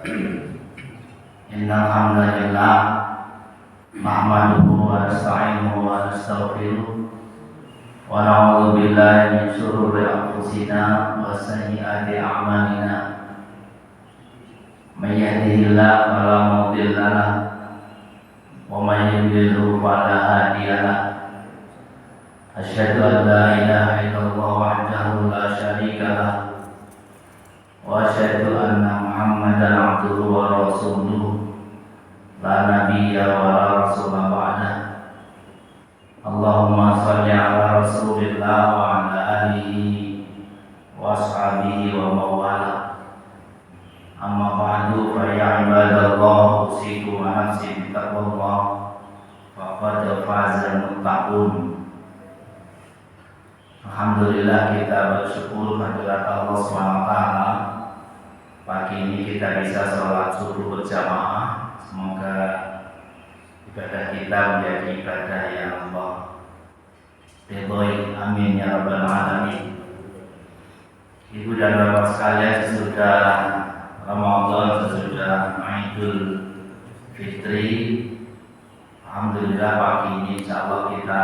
Innal hamdalillah nahmaduhu wa nasta'inuhu wa nastaghfiruh wa na'udzu billahi min shururi anfusina wa sayyiati a'malina. May yahdihillahu fala mudilla lahu wa may yudlil fala hadiya lahu. Asyhadu an la ilaha illallah wahdahu la syarika lahu wa asyhadu anna Muhammadan abduhu wa rasuluh la nabiyya wa la rasula ba'dah. Allahumma shalli ala rasulillah wa ala alihi wa ashabihi wa mawala. Amma ba'du fa ya ibadallah usikum wa nafsi bittaqwallah faqad fazal muttaqun. Alhamdulillah, kita bersyukur kehadirat Allah SWT. Pagi ini kita bisa sholat subuh berjamaah. Semoga ibadah kita menjadi ibadah yang Allah ridhoi. Amin ya rabbal alamin. Ibu dan bapak sekalian, sesudah Ramadan, sesudah Idul Fitri, alhamdulillah pagi ini insyaallah kita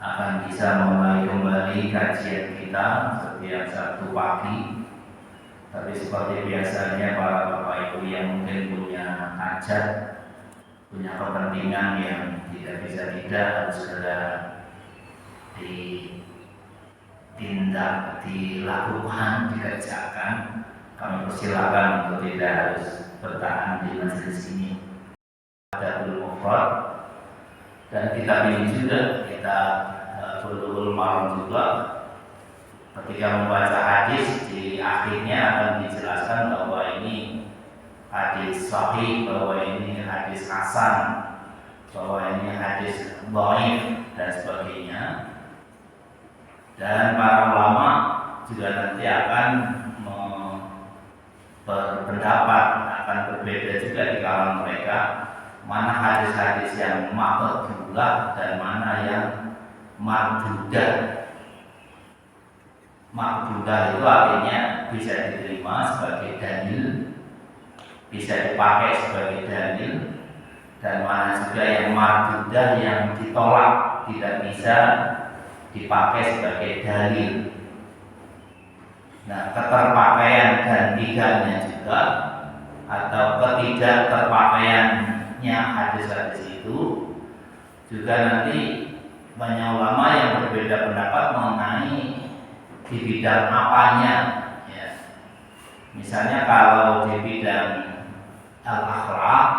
akan bisa mulai kembali kajian kita setiap Sabtu pagi. Tapi seperti biasanya para bapak ibu yang mungkin punya hajat, punya kepentingan yang tidak bisa tidak harus segera ditindak, dilakukan, dikerjakan, kami persilakan untuk tidak harus bertahan di majelis ini. Ada mufrad dan kita pilih juga, kita Bulughul Maram juga. Ketika membaca hadis, di akhirnya akan dijelaskan bahwa ini hadis sahih, bahwa ini hadis hasan, bahwa ini hadis dhaif dan sebagainya. Dan para ulama juga nanti akan berpendapat, akan berbeda juga di kalangan mereka, mana hadis-hadis yang maqbulah dan mana yang mardudah. Mardudah itu artinya bisa diterima sebagai dalil, bisa dipakai sebagai dalil, dan mana juga yang mardudah yang ditolak, tidak bisa dipakai sebagai dalil. Nah, keterpakaian dan tidaknya juga, atau ketidak terpakaiannya hadis-hadis itu juga nanti banyak ulama yang berbeda pendapat mengenai di bidang apanya, ya. Misalnya kalau di bidang al-akhlak,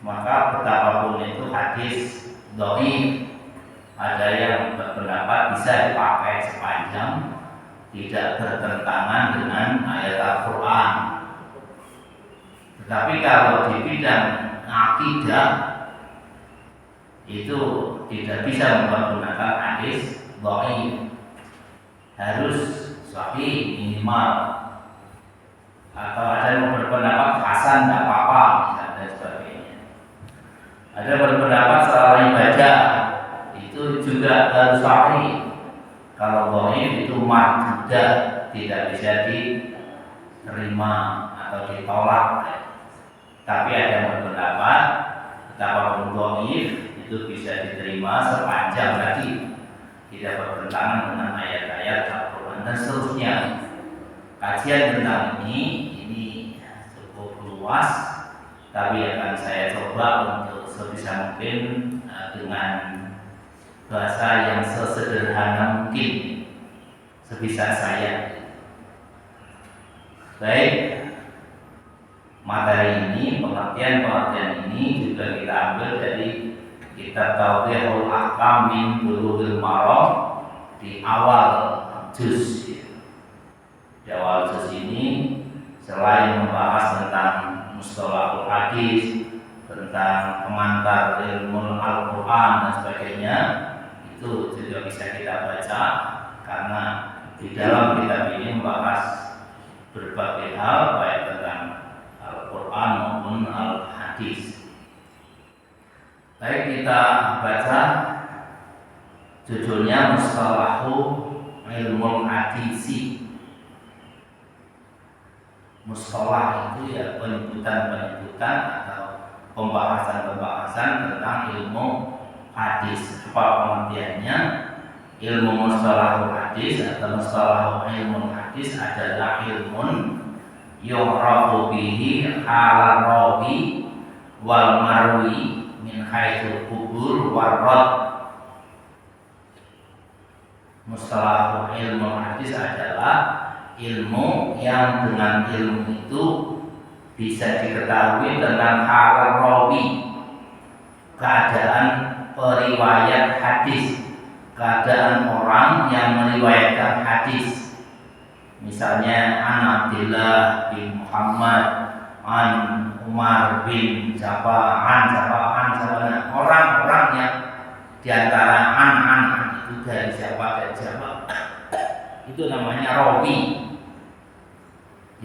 maka betapapun itu hadis dhaif, ada yang berpendapat bisa dipakai sepanjang tidak bertentangan dengan ayat Al-Quran. Tetapi kalau di bidang akidah itu tidak bisa menggunakan hadis dhaif, harus sahih minimal. Atau ada yang berpendapat hasan tidak apa-apa, dan sebagainya. Ada berpendapat salah ibadah itu juga harus sahih. Kalau dhaif itu mardudah, tidak bisa diterima atau ditolak. Tapi ada yang berpendapat betapapun dhaif itu bisa diterima sepanjang tadi tidak bertentangan dengan ayat-ayat Al-Quran dan seterusnya. Kajian tentang ini cukup luas, tapi akan saya coba untuk sebisa mungkin dengan bahasa yang sesederhana mungkin, sebisa saya. Baik, materi ini, pengertian ini juga kita ambil dari kitab Tawdihul Ahkam min Bulughil Maram di awal juz. Di awal juz ini selain membahas tentang mustalahul hadis, tentang pengantar ilmu Al-Quran dan sebagainya, itu juga bisa kita baca karena di dalam kitab ini membahas berbagai hal baik tentang Al-Quran maupun Al-Hadis. Baik, kita baca judulnya Mustalahu Ilmul Hadisi. Mustalah itu ya penyebutan-penyebutan atau pembahasan-pembahasan tentang ilmu hadis. Apa pengertiannya? Ilmu mustalahul hadis atau mustalahul ilmu hadis adalah ilmun yu'rafu bihi halal rawi wal marwi min haitsul qubul warad. Mustalahul ilmu hadis adalah ilmu yang dengan ilmu itu bisa diketahui tentang halal rawi, keadaan periwayat hadis, keadaan orang yang meriwayatkan hadis. Misalnya an Abdillah bin Muhammad, an Umar bin Jabaan, orang-orang yang diantara an itu dari siapa, itu namanya rawi.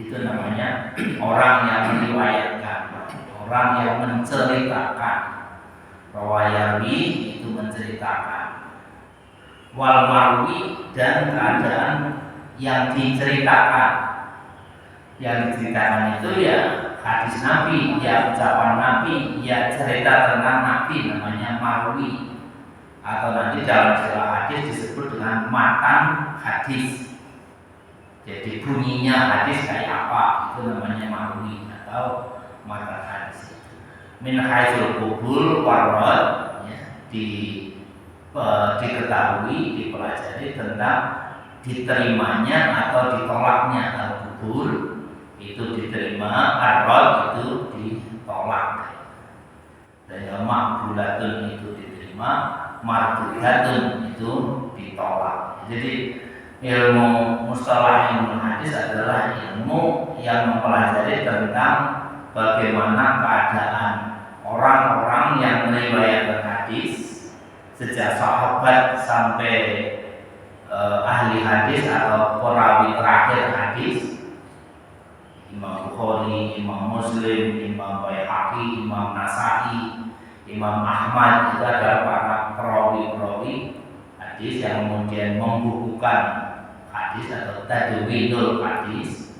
Itu namanya orang yang meriwayatkan, orang yang menceritakan. Rawayawi itu menceritakan. Wal marwi dan keadaan yang diceritakan. Yang diceritakan itu ya hadis Nabi, ya ucapan Nabi, ya cerita tentang Nabi, namanya marwi. Atau nanti dalam istilah hadis disebut dengan matan hadis. Jadi bunyinya hadis kayak apa, itu namanya marwi atau matan hadis. Min haitsul qubul warad, ya, diketahui, dipelajari tentang diterimanya atau ditolaknya. Al-qubul itu diterima, ar-rad itu ditolak. Dan yang maqbulatun itu diterima, mardudatun itu ditolak. Jadi ilmu mustalah ilmu hadis adalah ilmu yang mempelajari tentang bagaimana keadaan orang-orang yang meriwayatkan hadis sejak sahabat sampai ahli hadis atau perawi terakhir hadis, Imam Bukhari, Imam Muslim, Imam Baihaqi, Imam Nasa'i, Imam Ahmad, itu adalah para perawi-perawi hadis yang kemudian membukukan hadis atau tadwinul hadis.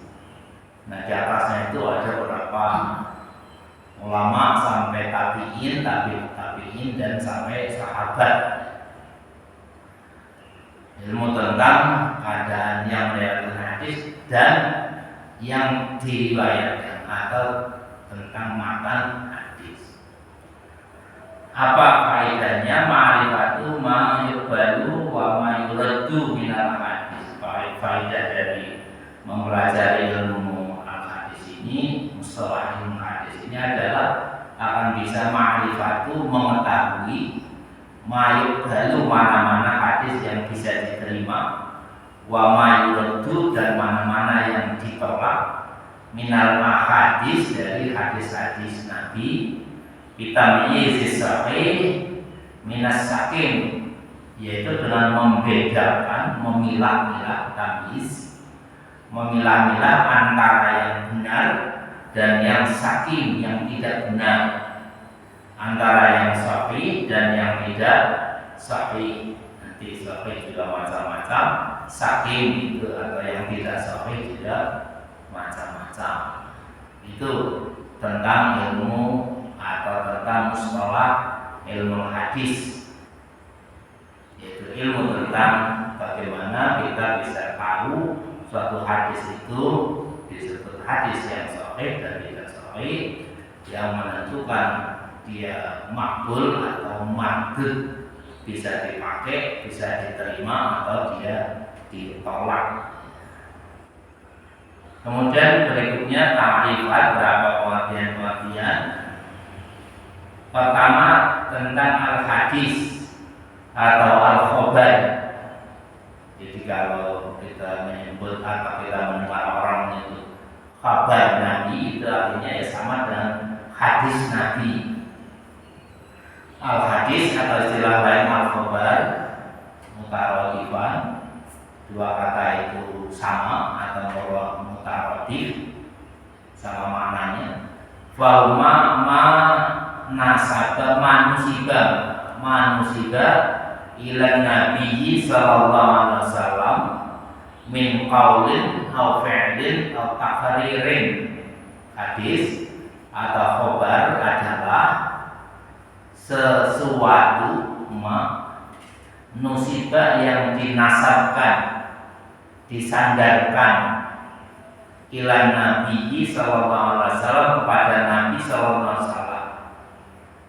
Nah, di atasnya itu ada beberapa ulama sampai tabi'in dan sampai sahabat. Ilmu tentang keadaan yang meriwayatkan hadis dan yang diriwayatkan atau tentang matan hadis. Apa faedahnya? Ma'rifatu ma yuqbalu wa ma yuraddu minal hadis. Faedah dari mempelajari ilmu al-hadis ini, mustalah ilmu hadis ini adalah akan bisa ma'rifatu, mengetahui ma yuqbalu, mana-mana hadis yang bisa diterima, wa ma yuraddu, dan mana-mana yang ditolak, minal ahadis, dari hadis-hadis Nabi, bitamyizis sahih minas sakim, yaitu dengan membedakan, memilah-milah, tamyiz, memilah-milah antara yang benar dan yang sakim, yang tidak benar, antara yang sahih dan yang tidak sahih. Nanti sahih juga macam-macam, sakim itu atau yang tidak sahih juga macam-macam. Itu tentang ilmu atau tentang mustalah ilmu hadis, yaitu ilmu tentang bagaimana kita bisa tahu suatu hadis itu disebut hadis yang sahih dan tidak sahih, yang menentukan dia makbul atau mardud, bisa dipakai, bisa diterima atau dia ditolak. Kemudian berikutnya ta'rifat, berapa pengertian-pengertian. Pertama tentang al-hadis atau al-khobar. Jadi kalau kita menyebut atau kita mendengar orang menyebut kabar Nabi, itu artinya ya sama dengan hadis Nabi. Al-hadis atau istilah lain al-khobar, mutarodifan, dua kata itu sama atau mutarodif, sama maknanya. Wahuma ma nasaba manusiba ilan Nabi sallallahu alaihi wasallam min qaulin au fi'lin au takhririn. Hadis atau khobar adalah sesuatu musibah yang dinasabkan, disandarkan ilan Nabi sallallahu alaihi wasallam kepada Nabi sallallahu alaihi wasallam.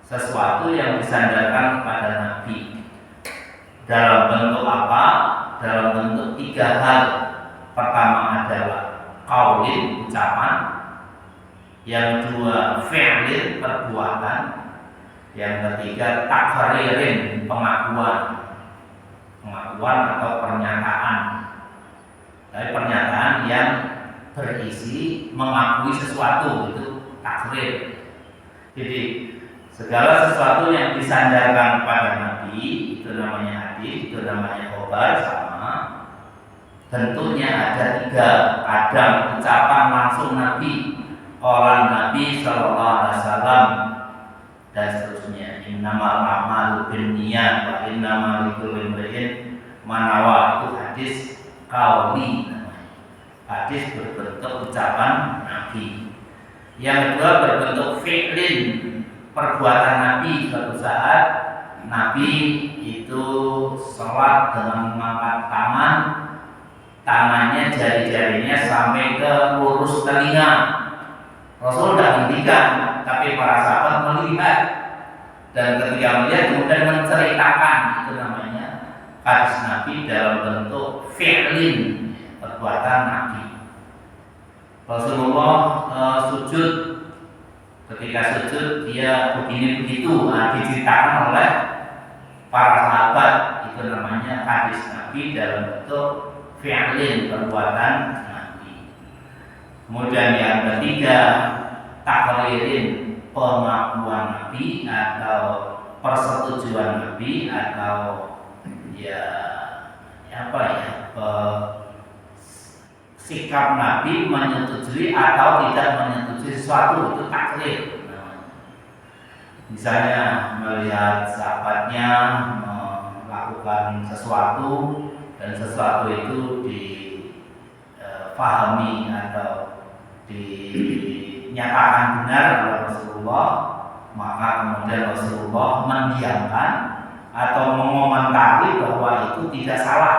Sesuatu yang disandarkan kepada Nabi dalam bentuk apa? Dalam bentuk tiga hal. Pertama adalah qaulin, ucapan. Yang kedua fi'lin, perbuatan. Yang ketiga takhririn, pengakuan atau pernyataan. Tapi pernyataan yang berisi mengakui sesuatu, itu takhrir. Jadi segala sesuatu yang disandarkan kepada Nabi itu namanya hadis, itu namanya khobar. Sama bentuknya ada tiga. Kadang ucapan langsung Nabi, orang Nabi sallallahu alaihi wasallam, dan seterusnya. Innamal a'malu binniyat wa innamal likulli imrin ma nawa. Itu hadis qauli namanya. Hadis berbentuk ucapan Nabi. Yang kedua berbentuk fi'lin, perbuatan Nabi. Suatu saat Nabi itu sholat dengan mengangkat tangannya, jari-jarinya sampai ke lurus telinga. Rasul tidak hentikan, tapi para sahabat melihat, dan ketika melihat kemudian menceritakan. Itu namanya hadis Nabi dalam bentuk fi'lin, perbuatan Nabi. Rasulullah sujud. Ketika sujud dia begini begitu, diceritakan oleh para sahabat. Itu namanya hadis Nabi dalam bentuk fi'lin, perbuatan Nabi. Kemudian yang ketiga takhririn, pengakuan Nabi atau persetujuan Nabi, atau sikap Nabi menyetujui atau tidak menyetujui sesuatu. Itu takhrir. Misalnya melihat sahabatnya melakukan sesuatu dan sesuatu itu difahami atau dinyatakan benar oleh Rasulullah, maka kemudian Rasulullah mendiamkan atau mengomentari bahwa itu tidak salah.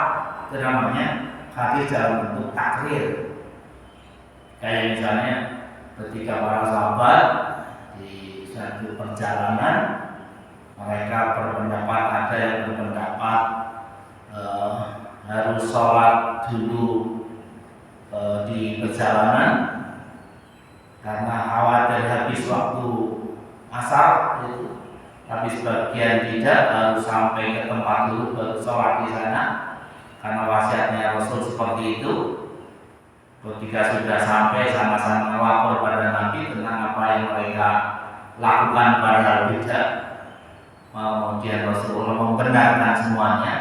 Itu namanya hadis dalam bentuk takhrir. Kayak misalnya ketika para sahabat di suatu perjalanan, mereka berpendapat, ada yang berpendapat harus sholat dulu di perjalanan karena khawatir habis waktu asar itu. Tapi sebagian tidak, harus sampai ke tempat dulu baru sholat di sana, karena wasiatnya Rasul seperti itu. Ketika sudah sampai sama-sama melapor pada Nabi tentang apa yang mereka lakukan padahal tidak. Kemudian Rasulullah membenarkan semuanya.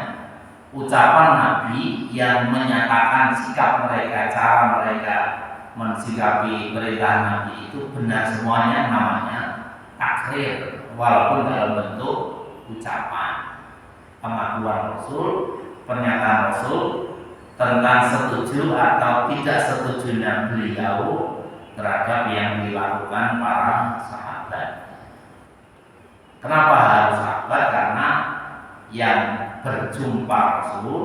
Ucapan Nabi yang menyatakan sikap mereka, cara mereka mensikapi perintah Nabi itu benar semuanya, namanya takhrir, walaupun dalam bentuk ucapan. Pengakuan Rasul, pernyataan Rasul tentang setuju atau tidak setujunya beliau terhadap yang dilakukan para sahabat. Kenapa harus sahabat? Karena yang berjumpa Rasul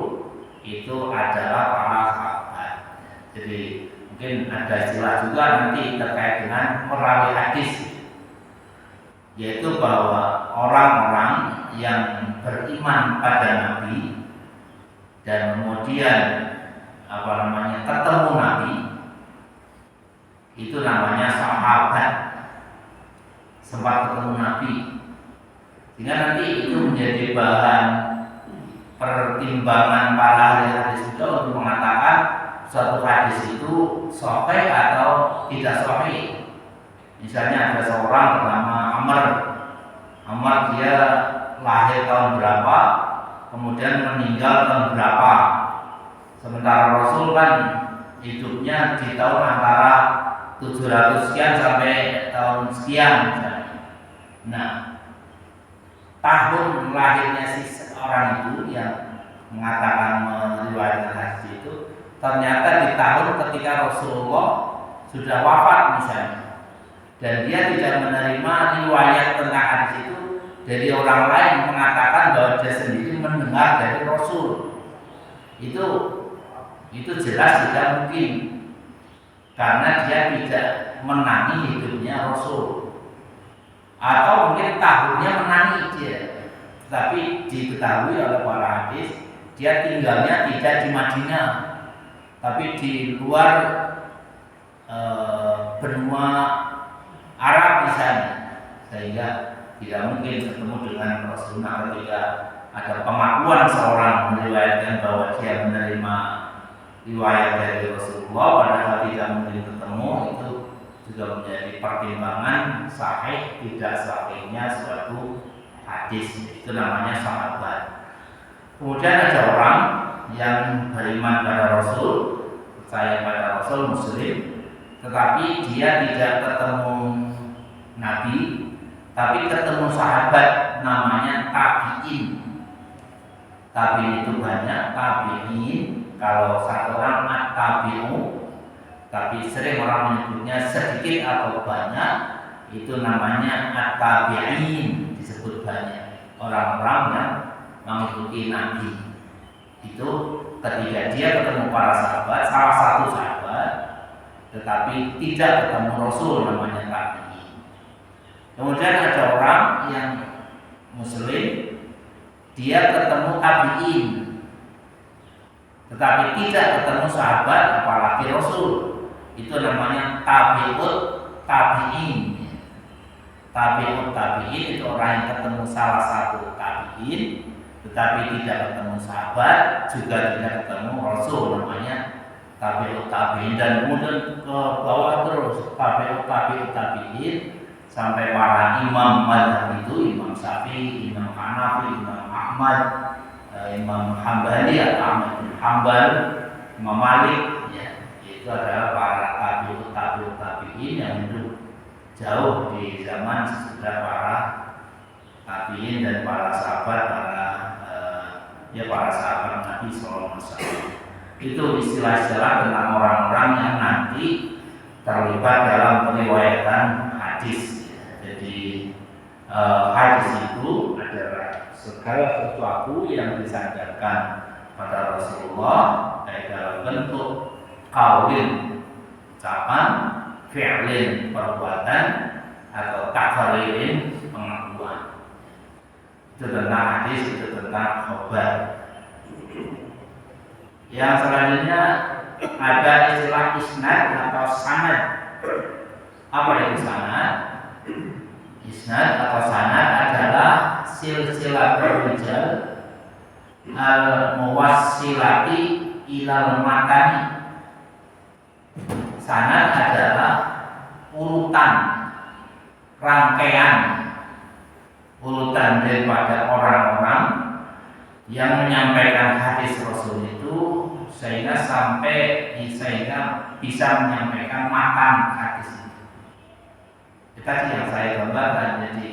itu adalah para sahabat. Jadi mungkin ada istilah juga nanti terkait dengan perawi hadis, yaitu bahwa orang-orang yang beriman pada Nabi dan kemudian ketemu Nabi, itu namanya sahabat. Sempat ketemu Nabi, sehingga nanti itu menjadi bahan pertimbangan para ahli hadis juga untuk mengatakan suatu hadis itu sahih atau tidak sahih. Misalnya ada seorang bernama Amr, dia lahir tahun berapa, kemudian meninggal tahun berapa. Sementara Rasul kan hidupnya di tahun antara 700 sekian sampai tahun sekian misalnya. Nah, tahun lahirnya si orang itu yang mengatakan meriwayatkan hadis itu ternyata di tahun ketika Rasulullah sudah wafat misalnya, dan dia tidak menerima riwayat tentang hadis itu dari orang lain, mengatakan bahwa dia sendiri mendengar dari Rasul, itu jelas tidak mungkin, karena dia tidak menangi hidupnya Rasul, atau mungkin tahunnya menangi dia, tapi diketahui oleh para hadis dia tinggalnya tidak di Madinah, tapi di luar benua Arab misalnya, sehingga tidak mungkin ketemu dengan Rasulullah ketika ada pengakuan seorang meriwayatkan bahwa dia menerima riwayat dari Rasulullah padahal tidak mungkin ketemu. Itu juga menjadi pertimbangan sahih tidak sahihnya suatu hadis, itu namanya sahabat. Kemudian ada orang yang beriman pada Rasul, percaya pada Rasul, Muslim, tetapi dia tidak ketemu Nabi, tapi ketemu sahabat, namanya tabi'in. Tabi'in itu banyak, tabi'in. Kalau satu orang at-tabi'u, tapi sering orang menyebutnya sedikit atau banyak, itu namanya at-tabi'in, disebut banyak. Orang-orang yang mengikuti Nabi. Itu ketika dia ketemu para sahabat, salah satu sahabat, tetapi tidak ketemu Rasul, namanya tabi'in. Kemudian ada orang yang Muslim, dia ketemu tabi'in, tetapi tidak ketemu sahabat apalagi Rasul, itu namanya tabi'ut tabi'in. Tabi'ut tabi'in itu orang yang ketemu salah satu tabi'in, tetapi tidak ketemu sahabat, juga tidak ketemu Rasul, namanya tabi'ut tabi'in. Dan kemudian ke bawah terus tabi'ut tabi'in sampai para imam mazhab itu, Imam Syafi'i, Imam Hanafi, Imam Ahmad, Imam Hambali atau Ahmad bin Hambal, Imam Malik, ya, itu adalah para tabi'in yang hidup jauh di zaman sesudah para tabi'in dan para sahabat, para sahabat Nabi SAW. Itu istilah-istilah tentang orang-orang yang nanti terlibat dalam periwayatan hadis. Jadi hadis itu adalah segala sesuatu yang disandarkan pada Rasulullah, baik dalam bentuk qaulin, ucapan, fi'lin, perbuatan, atau takririn, pengakuan. Itu tentang hadis, itu tentang khabar. Yang selanjutnya ada istilah isnad atau sanad. Apa itu sanad? Isnad atau sanad adalah silsilatul rijal al-muwassilati ilal matani. Sanad adalah urutan, rangkaian, urutan daripada orang-orang yang menyampaikan hadis Rasul itu sehingga bisa menyampaikan matan hadis itu. Tadi yang saya gambarkan, jadi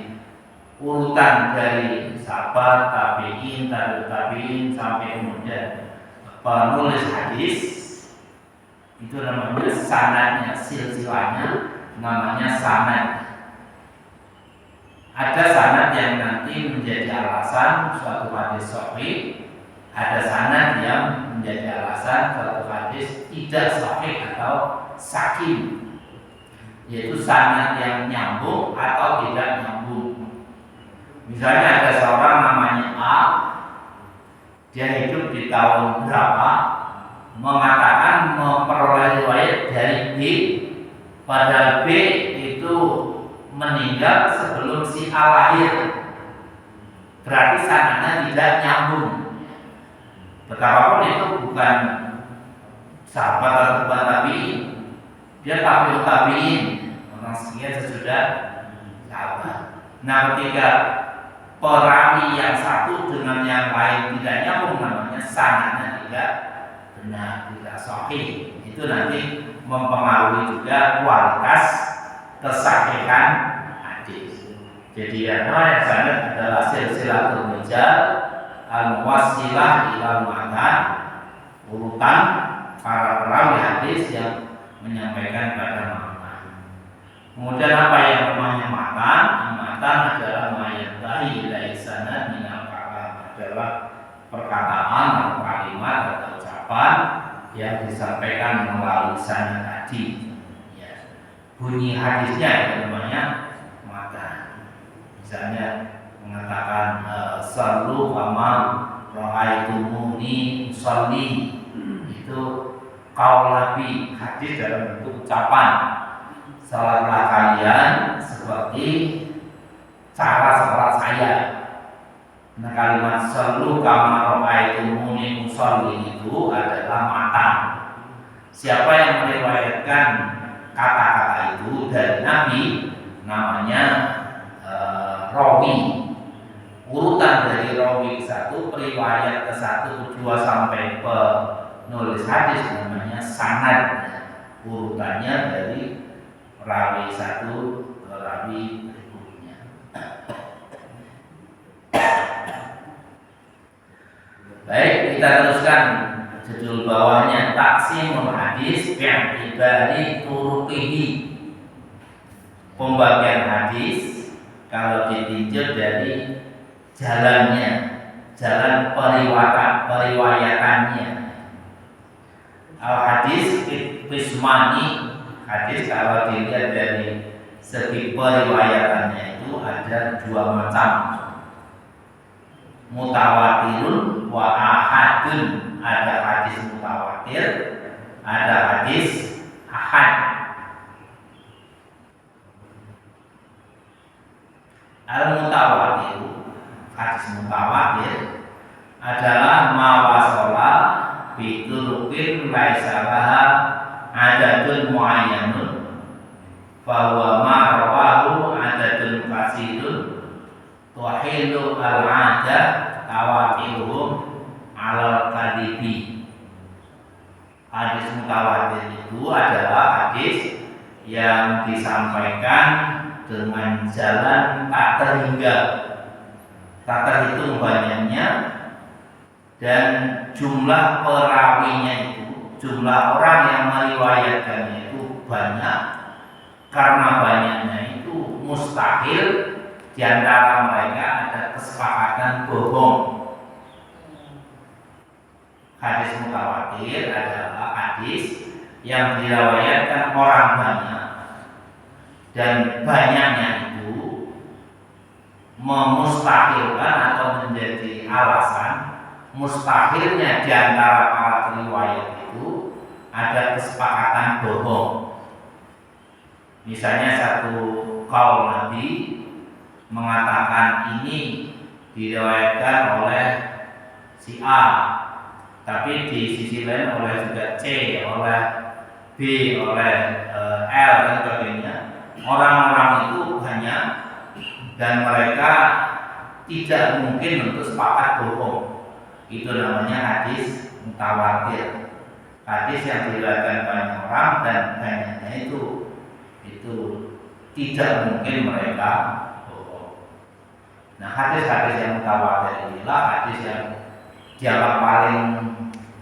urutan dari sahabat, tabi'in, tabi'in sampai kemudian penulis hadis, itu namanya sanadnya, silsilahnya namanya sanad. Ada sanad yang nanti menjadi alasan suatu hadis sahih, ada sanad yang menjadi alasan suatu hadis tidak sahih atau sakim, yaitu sanad yang nyambung atau tidak nyambung. Misalnya ada seorang namanya A, dia hidup di tahun berapa, mengatakan memperoleh riwayat dari B, padahal B itu meninggal sebelum si A lahir. Berarti sanadnya tidak nyambung. Betapapun itu bukan sahabat atau bukan tabi'in, dia tabi'in, orang sekian sesudah sahabat. Nah, ketika perawi yang satu dengan yang lain tidak nyambung, namanya sanadnya tidak benar, tidak sahih. Itu nanti mempengaruhi juga kualitas kesahihan hadis. Jadi yang namanya sanad adalah silsilatul rijal al-muwassilah ilal matan, urutan para perawi hadis yang menyampaikan pada matan. Kemudian apa yang namanya matan? Matan adalah mayatahi ila sanad minal kalam, adalah perkataan atau kalimat atau ucapan yang disampaikan melalui sanad tadi. Ya. Bunyi hadisnya itu namanya matan. Misalnya mengatakan sallu kama ra'aitumuni usolli, itu qaul Nabi, hadis dalam bentuk ucapan, salatlah kalian seperti cara salat saya. Nah, kalimat sallu kama ra'aitumuni usolli itu adalah matan. Siapa yang meriwayatkan kata-kata itu dari Nabi namanya rawi. Urutan dari rawi satu, periwayat ke satu, kedua sampai penulis hadis namanya sanad. Urutannya dari rawi satu ke rawi berikutnya. Baik, kita teruskan judul bawahnya taksimul hadis bi'tibari turuqihi. Pembagian hadis kalau ditinjau dari jalannya, jalan periwayatannya. Al hadis qismani, hadis kalau dilihat dari segi periwayatannya itu ada dua macam. Mutawatirun wa ahadun, ada hadis mutawatir, ada hadis ahad. Al-mutawatir, hadis mutawatir adalah mawasola biturukin laisalaha adadun muayyanun bahwa ma'rawahu adadun kasirun tuhilu al-ada tawakiruhum alal kadibi. Hadis mutawatir itu adalah hadis yang disampaikan dengan jalan tak terhingga, tak terhitung banyaknya, dan jumlah perawinya itu, jumlah orang yang meriwayatkannya itu banyak. Karena banyaknya itu mustahil di antara mereka ada kesepakatan bohong. Hadis mutawatir adalah hadis yang diriwayatkan orang banyak, dan banyaknya itu memustahilkan atau menjadi alasan mustahilnya di antara para riwayat itu ada kesepakatan bohong. Misalnya satu qaul Nabi mengatakan ini diriwayatkan oleh si A, tapi di sisi lain oleh juga C, oleh B, oleh L dan sebagainya. Orang-orang itu banyak dan mereka tidak mungkin untuk sepakat bohong. Itu namanya hadis mutawatir. Hadis yang diriwayatkan banyak orang dan banyaknya itu tidak mungkin mereka bohong. Nah, hadis-hadis yang mutawatir inilah hadis yang dianggap paling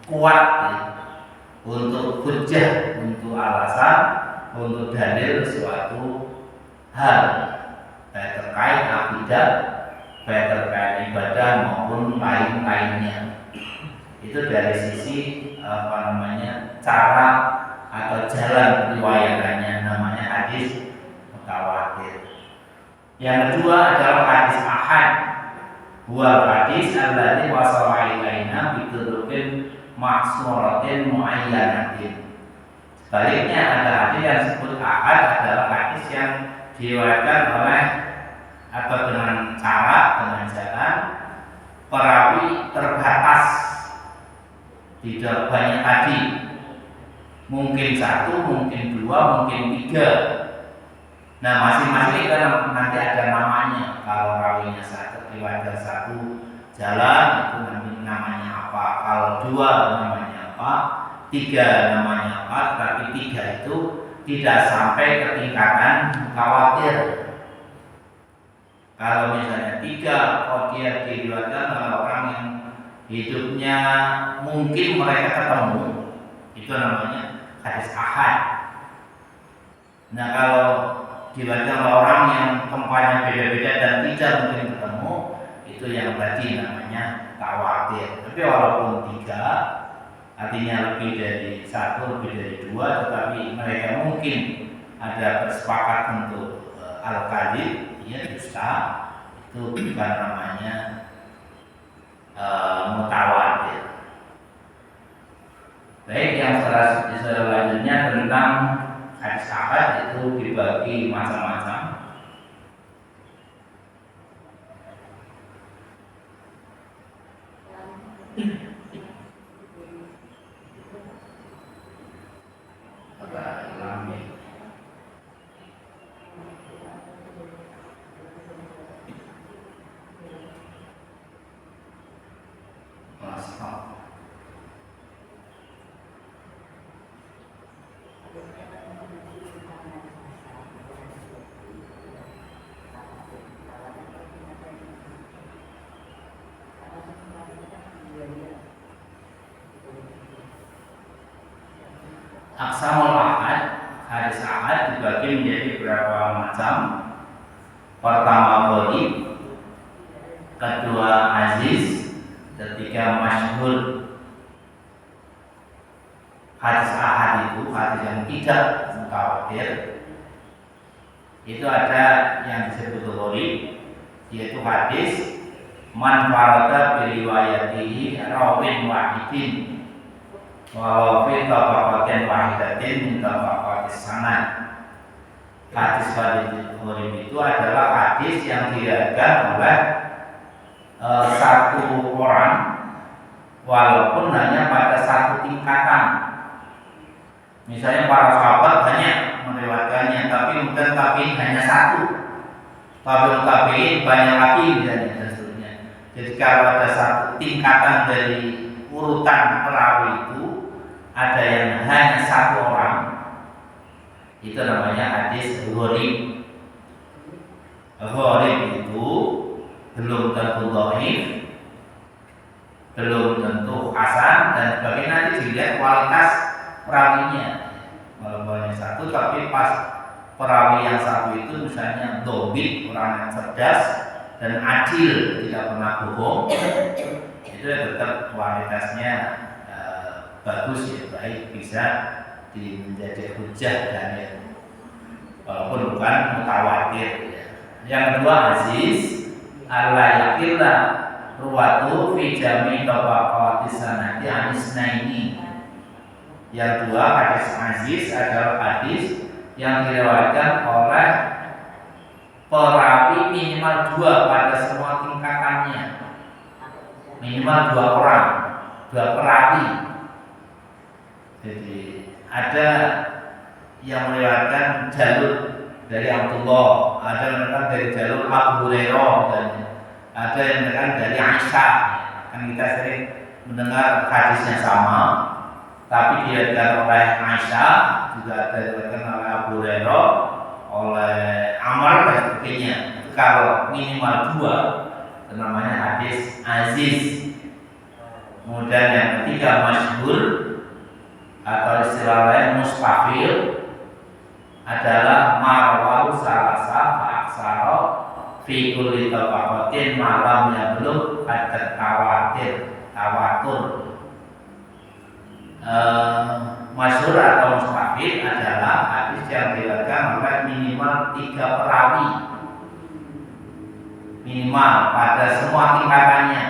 kuat untuk hujjah, untuk alasan, untuk dalil suatu hal, baik terkait akidah, baik terkait ibadah maupun lain-lainnya. Itu dari sisi cara atau jalan riwayatannya, namanya hadis mutawatir. Yang kedua adalah hadis ahad. Huwa hadis alladzi wasala ilaina bituruqin mahsuratin muayyanatin. Sebaliknya ada hadis yang disebut ahad, adalah hadis yang diriwayatkan oleh atau dengan cara, dengan jalan perawi terbatas, tidak banyak tadi, mungkin satu, mungkin dua, mungkin tiga. Nah, masing-masing kan nanti ada namanya. Kalau rawinya satu, riwayat satu jalan itu nanti namanya apa, kalau dua namanya apa, tiga namanya apa. Tapi tiga itu tidak sampai ke tingkatan khawatir. Kalau misalnya tiga, dia diriwayatkan oleh orang yang hidupnya mungkin mereka ketemu, Itu namanya hadis ahad. Nah, kalau dibaca oleh orang yang tempatnya beda-beda dan tidak mungkin ketemu, itu yang tadi namanya tawatir. Tapi walaupun 3, artinya lebih dari 1, lebih dari 2, tetapi mereka mungkin ada bersepakat untuk al-kadzib, ya dusta, itu bukan namanya mutawatir. Baik, yang selanjutnya tentang hadis ahad itu dibagi macam-macam. Aqsamul ahad, hadis ahad dibagi menjadi beberapa macam. Pertama gharib, kedua aziz, ketiga masyhur. Hadis ahad itu hadis yang tidak mutawatir. Itu ada yang disebut gharib, yaitu hadis man farada bi riwayatihi rawin wahidin wa fi tabaqatin wahidatin min tabaqatis sanad. Hadis gharib itu adalah hadis yang diriwayatkan oleh satu orang walaupun hanya pada satu tingkatan. Misalnya para sahabat banyak meriwayatkannya, tapi mungkin tabi'in hanya satu, tabi'in banyak lagi dan seterusnya. Jadi kalau ada satu tingkatan dari urutan perawi itu ada yang hanya satu orang, itu namanya hadis gharib. Gharib itu belum tentu dhaif, belum tentu hasan, dan sebagainya. Nanti dilihat kualitas perawinya. Walaupun hanya satu, tapi pas perawi yang satu itu misalnya dobit, orang yang cerdas dan adil, tidak pernah bohong, itu tetap kualitasnya bagus, ya, baik, bisa menjadi hujjah dan walaupun bukan mutawatir, ya. Yang kedua aziz, alla yakilla ruwatu fi jami tabaqatis sanadi anisnaini. Yang dua, hadis aziz adalah hadis yang diriwayatkan oleh perawi minimal 2 pada semua tingkatannya, minimal 2 orang, 2 perawi. Jadi ada yang meriwayatkan jalur dari Abdullah, ada yang meriwayatkan dari jalur Abu Hurairah, dan ada yang meriwayatkan dari Aisyah. Kan kita sering mendengar hadisnya sama, tapi diriwayatkan oleh Aisyah, juga ada diriwayatkan oleh Abu Hurairah, oleh Amr dan sebagainya. Kalau minimal 2, itu namanya hadis aziz. Kemudian yang ketiga masyhur, atau istilah lain mustafil, adalah marwahu salasa fa'aksara fi kulli tabaqatin malam yang belum ada tawatur. Masyhur atau mustafil adalah hadis yang diriwayatkan oleh minimal 3 perawi, minimal pada semua tingkatannya.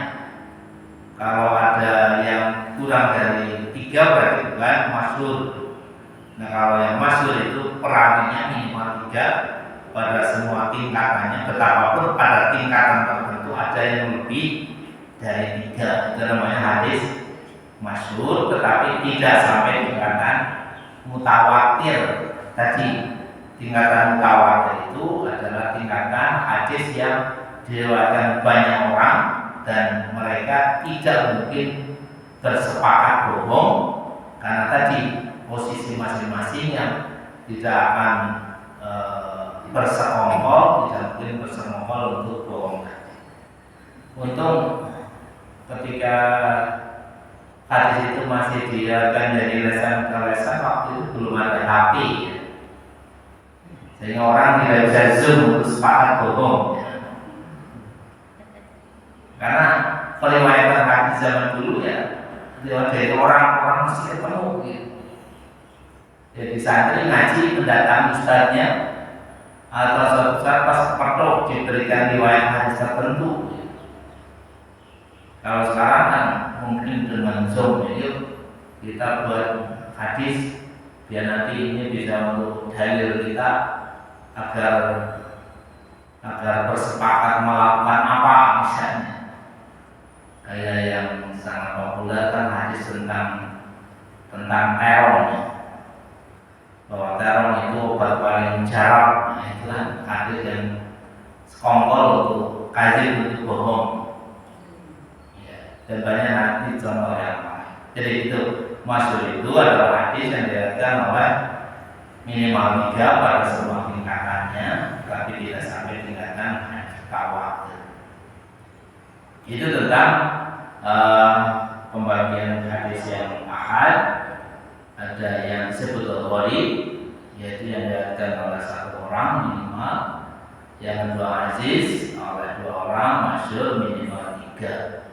Kalau ada yang kurang dari 3 berarti bukan masyhur. Nah, kalau yang masyhur itu perawinya minimal 3 pada semua tingkatannya, betapapun pada tingkatan tertentu ada yang lebih dari 3. Itu namanya hadis masyhur, tetapi tidak sampai tingkatan mutawatir. Tadi tingkatan mutawatir itu adalah tingkatan hadis yang diriwayatkan banyak orang dan mereka tidak mungkin bersepakat bohong, karena tadi posisi masing-masing yang tidak akan bersekongkol, tidak mungkin bersekongkol untuk bohong. Untung ketika hadis itu masih diriwayatkan dari lesan ke lesan, waktu itu belum ada HP, sehingga orang tidak bisa zoom untuk sepakat bohong. Karena periwayatan hadis zaman dulu ya dari orang-orang mesti ketemu gitu. Jadi santri ngaji mendatangi ustadznya, atau suatu saat pas kepercok diberikan riwayat hadis tertentu. Kalau sekarang kan mungkin dengan Zoom itu kita buat hadis biar nanti ini bisa untuk dalil kita agar bersepakat melakukan apa misalnya. Kayak yang sangat populer kan hadis tentang teror, bahwa teror itu obat paling mujarab. Nah, itu kan hadis yang sekongkol untuk kadzib, untuk bohong. Dan banyak nanti contoh yang lain. Jadi itu maksud itu adalah hadis yang diriwayatkan oleh minimal 3 pada semua tingkatannya, tapi tidak sampai tingkatan tawatur. Itu tentang pembagian hadis yang ahad. Ada yang disebut gharib, yaitu yang diriwayatkan oleh 1 orang minimal. Yang kedua aziz oleh 2 orang, masyhur minimal 3.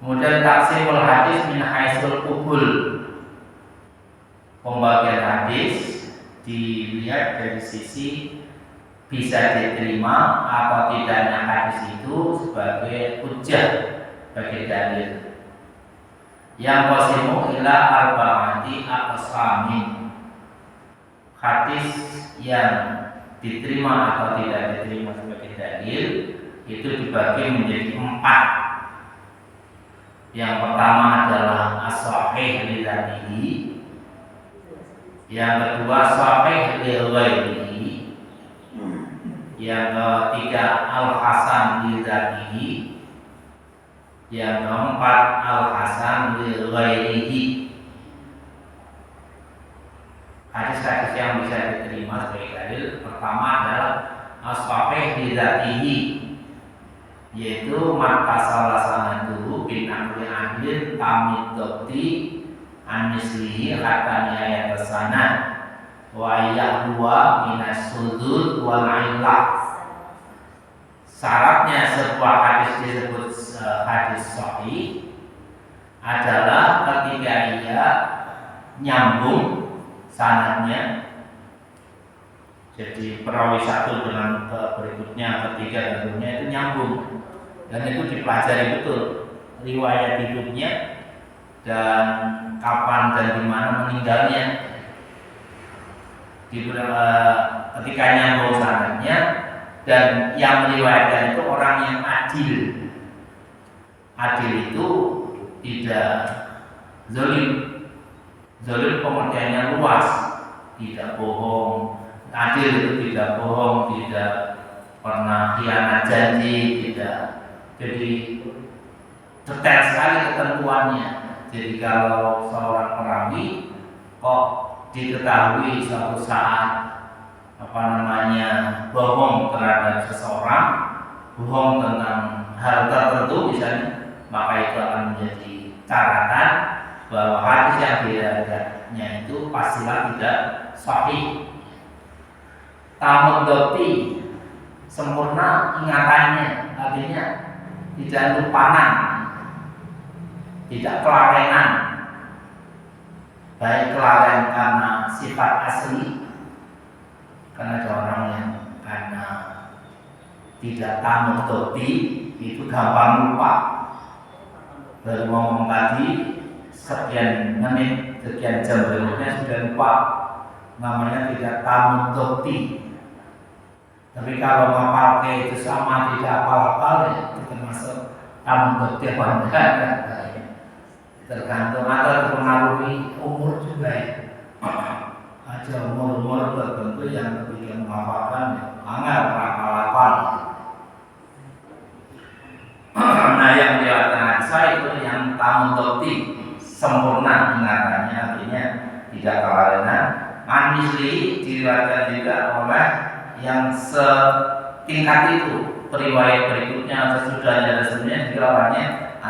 Kemudian taksimul hadis min haitsul qubul. Pembagian hadis dilihat dari sisi bisa diterima atau tidaknya hadis itu sebagai hujjah, sebagai dalil. Yang qasimu ila arba'ati aqsamin. Hadis yang diterima atau tidak diterima sebagai dalil itu dibagi menjadi 4. Yang pertama adalah as-sahih li dzatihi, yang kedua sahih li ghairihi, yang ketiga al-hasan li dzatihi, yang keempat al-hasan li ghairihi. Hadis-hadis yang bisa diterima sebagai dalil pertama adalah as-sahih li dzatihi, yaitu mata salah sanadu bin ahli ahlin tamid dokti anislihi hatta nihayat sanad wa ya'dua minas sudud wal illah. Syaratnya sebuah hadis disebut hadis sahih adalah ketika ia nyambung sanadnya. Jadi perawi satu dengan berikutnya, ketiga dan seterusnya itu nyambung, dan itu dipelajari betul riwayat hidupnya dan kapan dan di mana meninggalnya. Ketika nyambung sanadnya dan yang meriwayatkan itu orang yang adil. Adil itu tidak zalim. Zalim pengertiannya luas, tidak bohong. Adil itu tidak bohong, tidak pernah khianat janji, tidak. Jadi detail sekali ketentuannya. Jadi kalau seorang perawi kok diketahui suatu saat bohong terhadap seseorang, bohong tentang hal tertentu misalnya, maka itu akan menjadi catatan bahwa hadis yang diriwayatkannya itu pastilah tidak sahih. Tamudoti, sempurna ingatannya, artinya tidak lupanan, tidak kelarenan, baik kelalen karena sifat asli, karena ada orang yang karena tidak tamudoti itu gampang lupa, baru ngomong tadi sekian menit, sekian jam berikutnya sudah lupa, namanya tidak tamudoti. Tapi kalau ngapal itu sama tidak hafal-hafal, ya itu termasuk tamudoti apa enggak, tergantung atau terpengaruhi umur juga ya. Ada umur-umur tertentu yang ketika menghafalkan ya angel hafal-hafal. Nah yang diriwayatkan saya itu yang tamudoti, sempurna ingatannya, artinya tidak kelalenan. Anisli diriwayatkan juga oleh yang setingkat itu, periwayat berikutnya sesudahnya dan sebenarnya juga orangnya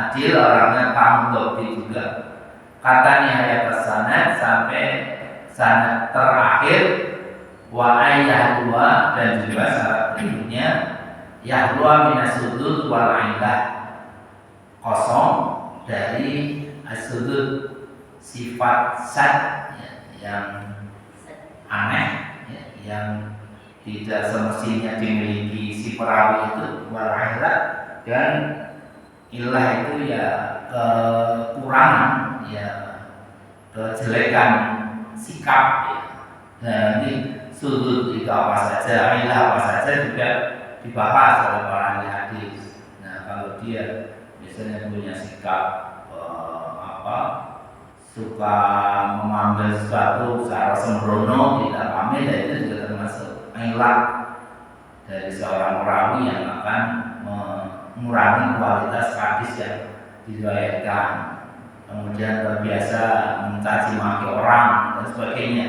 adil, orangnya tamdobti juga. Kata nihayat sanad sampai sanad terakhir, wa ayah dua, dan juga syarat berikutnya yahdua minas sudud wal ailah, kosong dari as-sudud, sifat sad yang aneh yang tidak semestinya dimiliki si perawi itu, wal ailah, dan ilah itu ya kekurangan, ya kejelekan sikap ya. Nah, nanti sudut itu apa saja, ilah apa saja juga dibahas oleh para ahli hadis. Nah, kalau dia biasanya punya sikap suka mengambil sesuatu secara sembrono, tidak pamit, dan itu juga termasuk ilah dari seorang perawi yang akan mengurangi kualitas hadis yang diriwayatkan. Kemudian terbiasa mencaci maki orang dan sebagainya.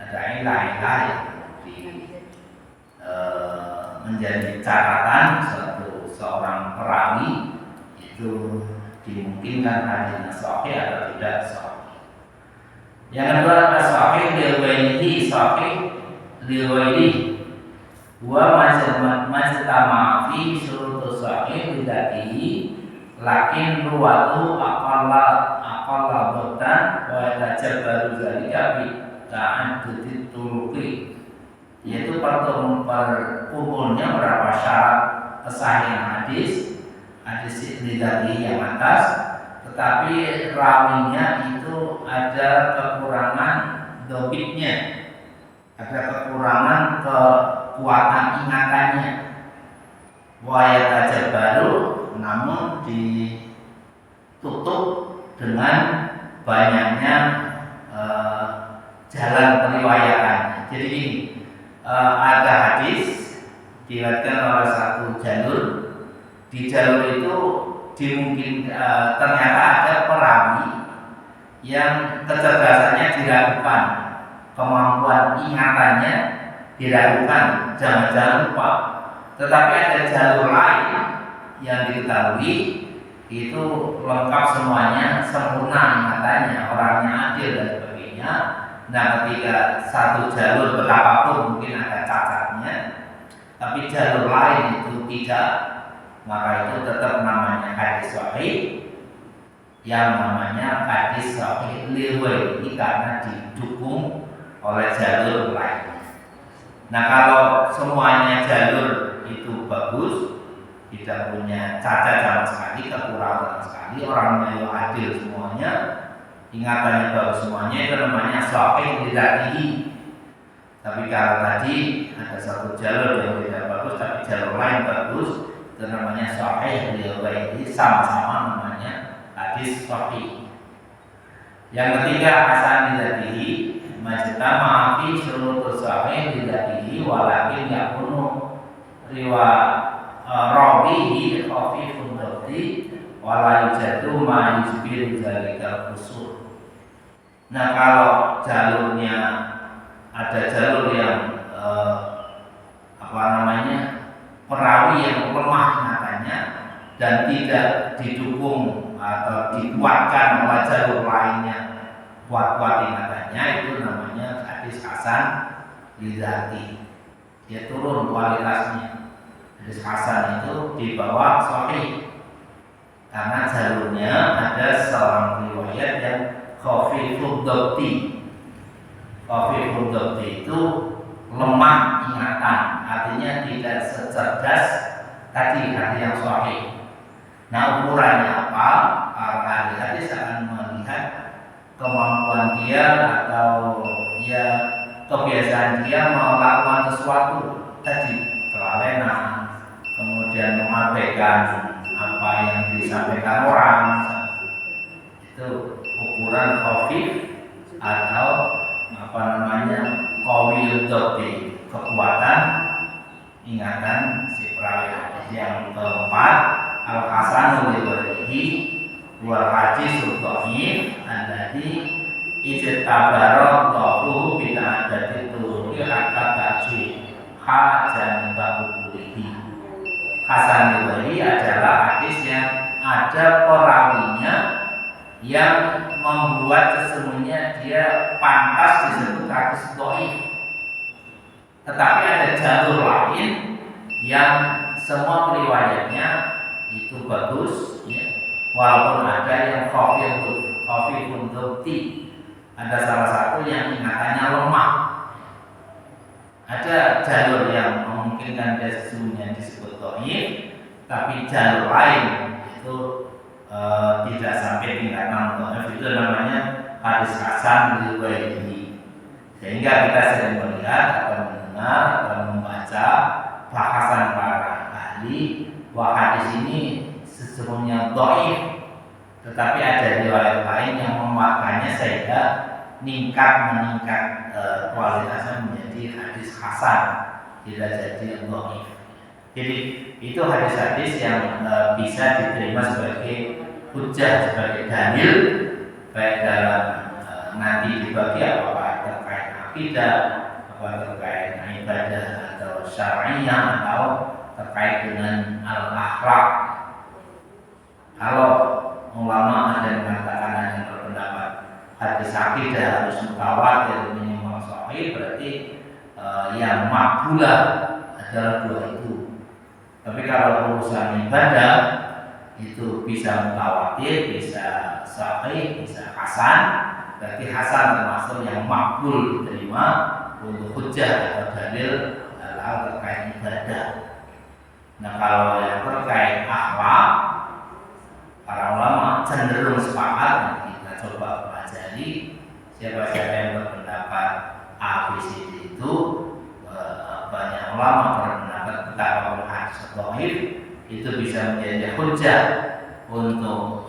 Ada ilah-ilah yang menjadi catatan seorang perawi itu dimungkinkan hadisnya sahih atau tidak sahih. Yang kedua, sahih liwailihi, sahih liwailihi wa majtama fi syurutus sahih bidatihi lakin ruwatu aqalla botan wa tajabbaru zalika bi ta'addudi turuqi, yaitu perkumpulnya berapa syarat kesahihan hadis bidatihi yang atas, tetapi rawinya itu ada kekurangan dobitnya, ada kekurangan kekuatan ingatannya. Wayat aja baru, namun ditutup dengan banyaknya jalan periwayatan. Jadi ini ada hadis diriwayatkan oleh satu jalur, di jalur itu ternyata ada perawi yang kecerdasannya diragukan, kemampuan ingatannya diragukan, jangan lupa. Tetapi ada jalur lain yang diketahui itu lengkap semuanya, sempurna ingatannya, orangnya adil dan sebagainya. Nah, ketika satu jalur betapapun mungkin ada cacatnya, tapi jalur lain itu tidak, maka itu tetap namanya hadis sahih, yang namanya hadis sahih liwailihi karena didukung oleh jalur lain. Nah, kalau semuanya jalur itu bagus, tidak punya cacat sama sekali, kekurangan sama sekali, orangnya adil semuanya, ingatannya bagus semuanya, itu namanya sahih lidzatihi. Tapi kalau tadi ada satu jalur yang tidak bagus tapi jalur lain bagus, itu namanya sahih lidzatihi, sama-sama namanya hadis sahih. Yang ketiga, hasan lidzatihi, majtama fi syurutus sahih lidzatihi walakin yakunu rawihi khafifun dabti wala yujadu ma yusbiru zalikal usul. Nah, kalau jalurnya ada jalur yang perawi yang lemah ingatannya dan tidak didukung atau dikuatkan oleh jalur lainnya kuat ingatannya, itu namanya hadis hasan lidzati. Dia turun kualitasnya. Hadis hasan itu di bawah sahih karena jalurnya ada seorang riwayat yang khafifud dabti. Khafifud dabti itu lemah ingatan, artinya tidak secerdas tadi hadis yang sahih. Nah, ukurannya apa? Para ahli hadis akan melihat kemampuan dia atau ya kebiasaan dia melakukan sesuatu tadi, kelalaian, kemudian mengabaikan apa yang disampaikan orang, itu ukuran khafif atau qawiyud dabti, kekuatan ingatan si perawi hadis. Yang keempat, al-hasan liwalihi wal hadis dhaif alladhi ijtabara dhafuhu bil adati tururi hatta tajwi hajan bahulihi. Hasan liwalihi adalah hadis yang ada perawinya yang membuat sesungguhnya dia pantas disebut hadis dhaif. Tetapi ada jalur lain yang semua riwayatnya itu bagus, ya. Walaupun ada yang khafifun dhabti, ada salah satu yang ingatannya lemah. Ada jalur yang memungkinkan dia sesungguhnya disebut dhaif, tapi jalur lain itu tidak sampai tingkatan dhaif, itu namanya hadis hasan riwayat. Sehingga kita sering melihat atau mendengar atau membaca bahasan para ahli bahwa hadis ini sesungguhnya dhaif, tetapi ada riwayat lain yang memuatkannya sehingga meningkat kualitasnya menjadi hadis hasan, tidak jadi dhaif. Jadi itu hadis-hadis yang bisa diterima sebagai hujjah, sebagai dalil, baik dalam nanti dibagi apakah terkait akidah, apa terkait ibadah atau syar'iyah, atau terkait dengan al-akhlak. Kalau ulama ada yang mengatakan, ada yang berpendapat hadis akidah harus mutawatir minimal sahih, berarti yang makbulah adalah dua itu. Tapi kalau urusan ibadah itu bisa mutawatir, bisa sahih, bisa hasan. Berarti hasan termasuk yang makbul diterima untuk hujjah atau dalil hal terkait ibadah. Nah, kalau yang terkait akhlak, para ulama cenderung sepakat. Kita coba pelajari siapa yang berpendapat A, B, C, D itu. Banyak ulama berpendapat betapa hadis dhaif itu bisa menjadi hujjah untuk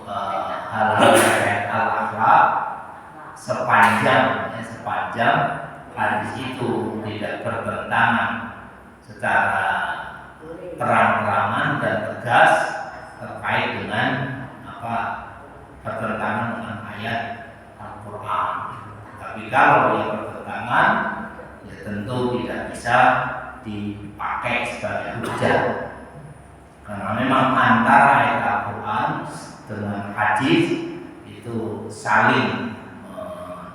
hal-hal terkait al-akhlak sepanjang hadis itu tidak bertentangan secara terang-terangan dan tegas terkait dengan bertentangan dengan ayat Al-Quran. Tapi kalau yang bertentangan, ya tentu tidak bisa dipakai sebagai hujjah, karena memang antara ayat Al-Quran dengan hadis itu saling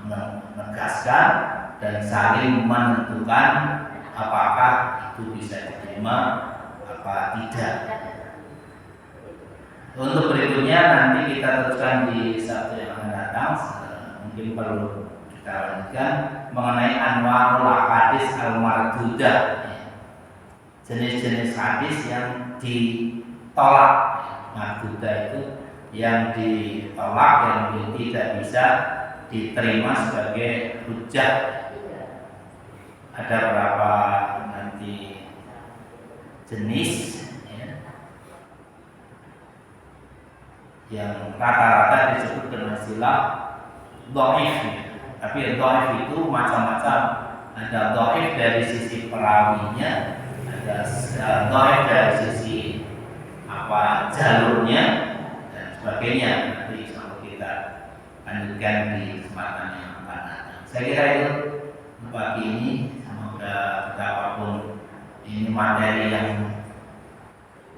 menegaskan dan saling menentukan apakah itu bisa diterima apa tidak. Untuk berikutnya nanti kita teruskan di Sabtu yang akan datang. Mungkin perlu kita lanjutkan mengenai anwarul hadis al-mardudah, jenis-jenis hadis yang ditolak. Mardudah itu yang ditolak, yang tidak bisa diterima sebagai hujjah. Ada berapa nanti jenis, ya, yang rata-rata disebut dengan istilah dhaif. Tapi dhaif itu macam-macam. Ada dhaif dari sisi perawinya, ada dhaif dari sisi jalurnya dan sebagainya. Nanti sama kita lanjutkan di kesempatan yang akan datang. Saya kira itu pagi ini. Semoga betapapun ini materi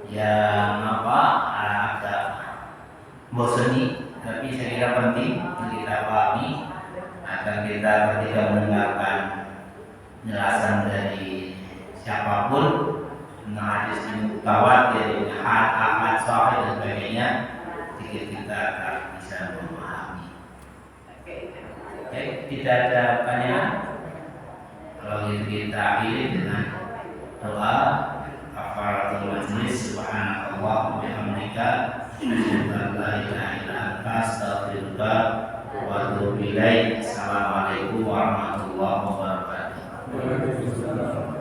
yang agak boseni, tapi saya kira penting kita pahami agar kita ketika mendengarkan penjelasan dari siapapun tentang hadis ini mutawatir, ahad, sahih dan sebagainya, sedikit kita akan bisa memahami. Oke, tidak ada pertanyaan. Kalau gitu kita akhiri dengan doa kafaratul majlis. Subhanallah wa bihamdika, asyhadu an la ilaha illa anta, astaghfiruka wa atubu ilaik. Assalamualaikum warahmatullahi wabarakatuh.